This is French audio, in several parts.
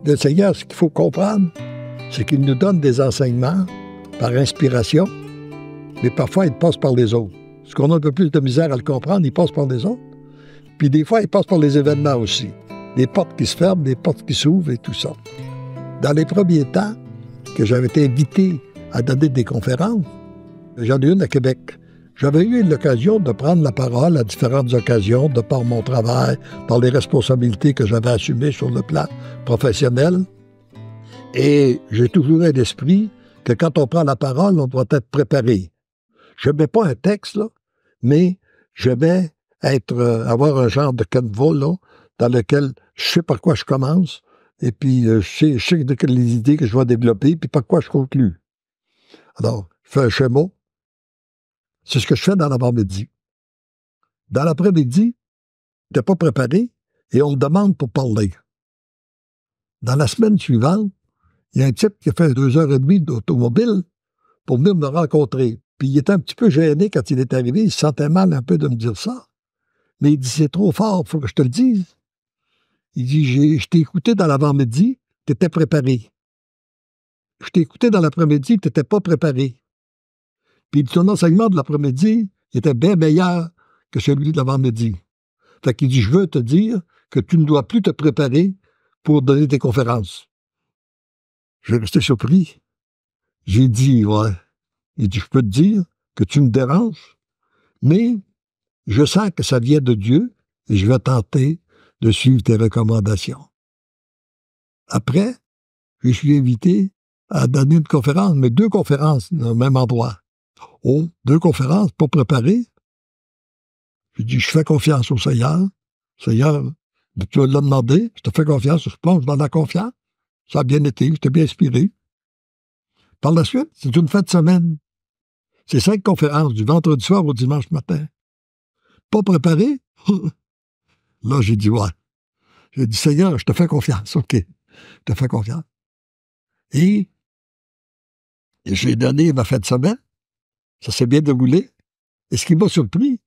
Le Seigneur, ce qu'il faut comprendre, c'est qu'il nous donne des enseignements par inspiration, mais parfois, il passe par les autres. Ce qu'on a un peu plus de misère à le comprendre, il passe par les autres. Puis des fois, il passe par les événements aussi. Des portes qui se ferment, des portes qui s'ouvrent et tout ça. Dans les premiers temps, que j'avais été invité à donner des conférences, j'en ai une à Québec. J'avais eu l'occasion de prendre la parole à différentes occasions, de par mon travail, par les responsabilités que j'avais assumées sur le plan professionnel. Et j'ai toujours eu l'esprit que quand on prend la parole, on doit être préparé. Je ne mets pas un texte, là, mais je vais avoir un genre de canevas là, dans lequel je sais par quoi je commence, et puis je sais les idées que je vais développer, puis par quoi je conclue. Alors, je fais un schéma. C'est ce que je fais dans l'avant-midi. Dans l'après-midi, je n'étais pas préparé, et on me demande pour parler. Dans la semaine suivante, il y a un type qui a fait 2h30 d'automobile pour venir me rencontrer. Puis il était un petit peu gêné quand il est arrivé. Il se sentait mal un peu de me dire ça. Mais il dit, c'est trop fort, il faut que je te le dise. Il dit, je t'ai écouté dans l'avant-midi, tu étais préparé. Je t'ai écouté dans l'après-midi, tu n'étais pas préparé. Puis ton enseignement de l'après-midi était bien meilleur que celui de l'avant-midi. Fait qu'il dit, je veux te dire que tu ne dois plus te préparer pour donner tes conférences. Je suis resté surpris. J'ai dit, ouais. Il dit, je peux te dire que tu me déranges, mais je sens que ça vient de Dieu et je vais tenter de suivre tes recommandations. Après, je suis invité à donner une conférence, mais 2 conférences au même endroit. Oh, 2 conférences pas préparées. Je dis, je fais confiance au Seigneur. Seigneur, tu l'as demandé, je te fais confiance, je plonge dans la confiance. Ça a bien été, je t'ai bien inspiré. Par la suite, c'est une fin de semaine. C'est 5 conférences, du vendredi soir au dimanche matin. Pas préparé? Là, j'ai dit, ouais. J'ai dit, Seigneur, je te fais confiance, OK. Je te fais confiance. Et j'ai donné ma fin de semaine. Ça s'est bien déroulé. Et ce qui m'a surpris,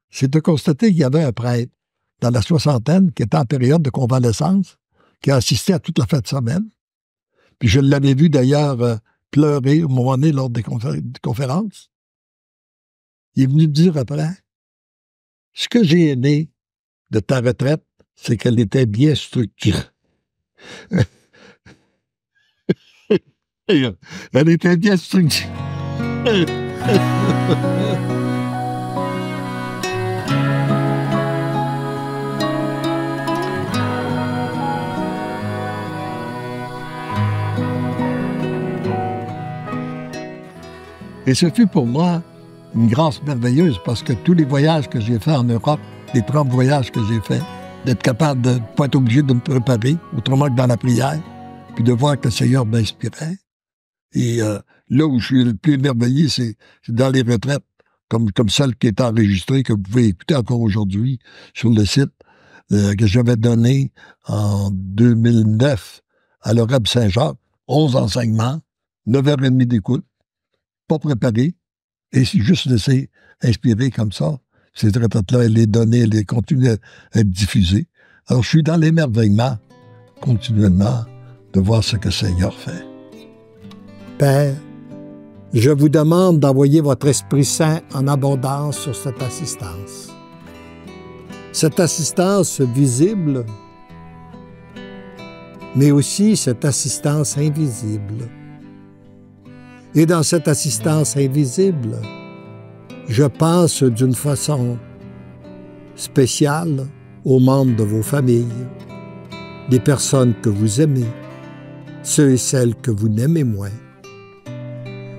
c'est de constater qu'il y avait un prêtre dans la soixantaine qui était en période de convalescence, qui a assisté à toute la fin de semaine. Puis je l'avais vu d'ailleurs pleurer au moment donné lors des conférences. Il est venu me dire après, ce que j'ai aimé de ta retraite, c'est qu'elle était bien structurée. Elle était bien structurée. Et ce fut pour moi une grâce merveilleuse parce que tous les voyages que j'ai faits en Europe, les 30 voyages que j'ai faits, d'être capable de ne pas être obligé de me préparer, autrement que dans la prière, puis de voir que le Seigneur m'inspirait. Et là où je suis le plus émerveillé, c'est dans les retraites, comme celle qui est enregistrée, que vous pouvez écouter encore aujourd'hui sur le site, que j'avais donné en 2009 à l'Oreb Saint-Jacques, 11 enseignements, 9h30 d'écoute, pas préparé, et c'est juste laissé inspirer comme ça. Ces retraites-là, elle les donnait, elle les continuait à être diffusées. Alors, je suis dans l'émerveillement, continuellement, de voir ce que le Seigneur fait. Père, je vous demande d'envoyer votre Esprit Saint en abondance sur cette assistance. Cette assistance visible, mais aussi cette assistance invisible. Et dans cette assistance invisible, je pense d'une façon spéciale aux membres de vos familles, des personnes que vous aimez, ceux et celles que vous n'aimez moins.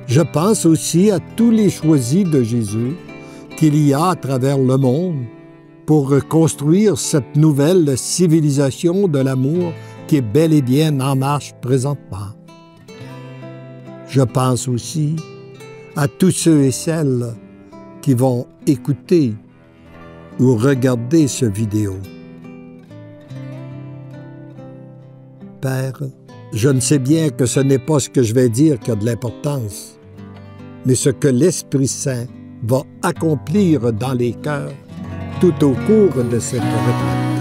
Je pense aussi à tous les choisis de Jésus qu'il y a à travers le monde pour construire cette nouvelle civilisation de l'amour qui est bel et bien en marche présentement. Je pense aussi à tous ceux et celles qui vont écouter ou regarder cette vidéo. Père, je ne sais bien que ce n'est pas ce que je vais dire qui a de l'importance, mais ce que l'Esprit Saint va accomplir dans les cœurs tout au cours de cette retraite.